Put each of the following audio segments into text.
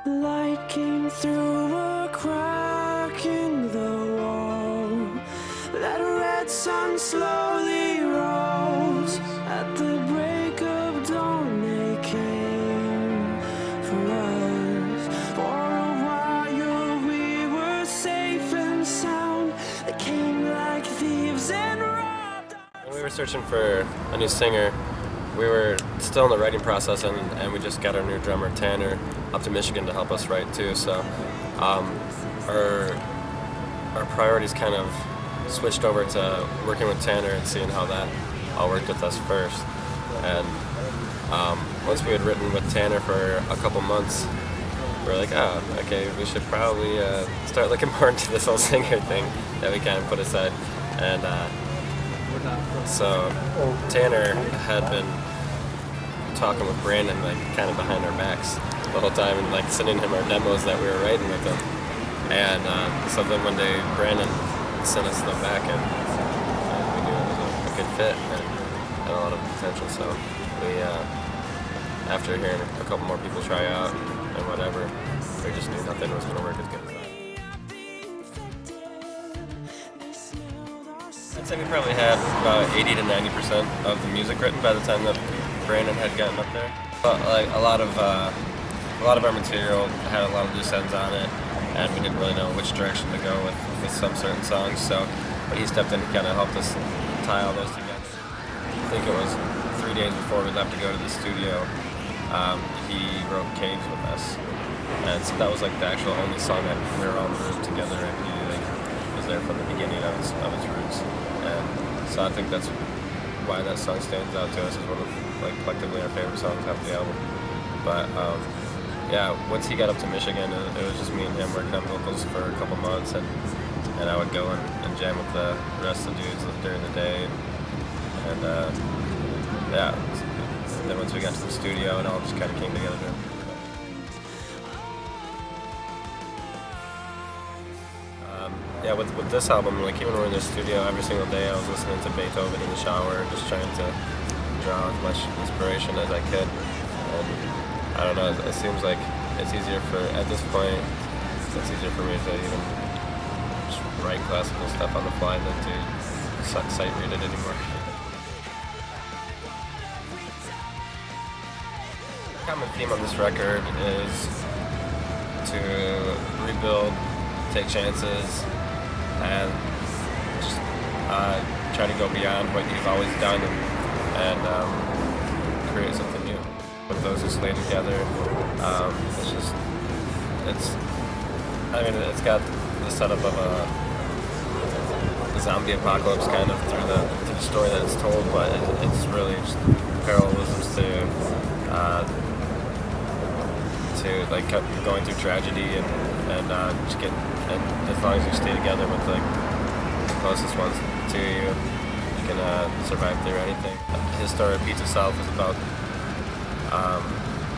Light came through a crack in the wall. That red sun slowly rose. At the break of dawn they came for us. For a while we were safe and sound. They came like thieves and robbed us. When we were searching for a new singer, we were still in the writing process, and we just got our new drummer Tanner up to Michigan to help us write too. So our priorities kind of switched over to working with Tanner and seeing how that all worked with us first. And once we had written with Tanner for a couple months, we were like, oh, okay, we should probably start looking more into this whole singer thing that we kind of put aside. And so Tanner had been talking with Brandon, like kind of behind our backs the whole time, and like sending him our demos that we were writing with him. And so then one day Brandon sent us them back, and we knew it was a good fit and had a lot of potential. So we, after hearing a couple more people try out and whatever, we just knew nothing was going to work as good as that. I'd say we probably had about 80 to 90% of the music written by the time that Brandon had gotten up there. But like a lot of our material had a lot of loose ends on it, and we didn't really know which direction to go with some certain songs. So when he stepped in, he kind of helped us tie all those together. I think it was 3 days before we left to go to the studio, he wrote Caves with us, and so that was like the actual only song that we were all in the room together, and he like was there from the beginning of his roots. And so I think that's why that song stands out to us as one of, like, collectively our favorite songs off the album. But yeah, once he got up to Michigan, it was just me and him working on vocals for a couple months, and I would go and jam with the rest of the dudes during the day, and yeah. And then once we got to the studio, it all just kind of came together. Yeah, with this album, like even when we were in the studio, every single day I was listening to Beethoven in the shower, just trying to draw as much inspiration as I could. And I don't know, it seems like it's easier at this point, it's easier for me to even just write classical stuff on the fly than to sight read it anymore. The common theme on this record is to rebuild, take chances, and just try to go beyond what you've always done and create something new. With those who slay together, it's got the setup of a zombie apocalypse kind of through the story that it's told, but it's really just parallelisms to like going through tragedy and just getting, and as long as you stay together with like the closest ones to you, you can survive through anything. His story repeats itself is about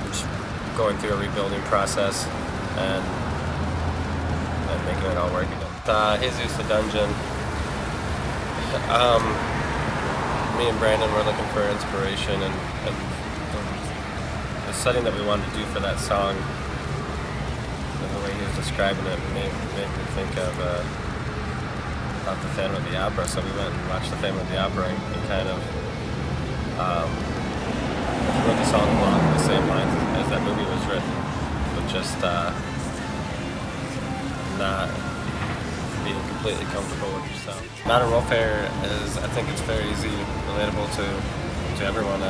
just going through a rebuilding process and making it all work again. Jesus the Dungeon. Me and Brandon were looking for inspiration, and the setting that we wanted to do for that song, the way he was describing it, made me think of the Phantom of the Opera. So we went and watched the Phantom of the Opera and kind of wrote the song along the same lines as that movie was written, but just not being completely comfortable with yourself. Modern Warfare is, I think it's very easy, relatable to everyone.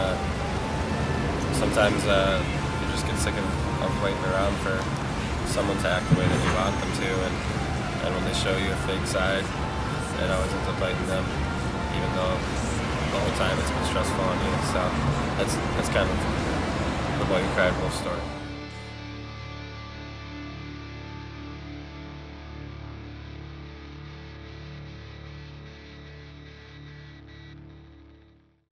Sometimes you just get sick of waiting around for someone to act the way that you want them to, and when they show you a fake side, it always ends up biting them, even though the whole time it's been stressful on you. So that's kind of the Boy Who Cried Wolf story.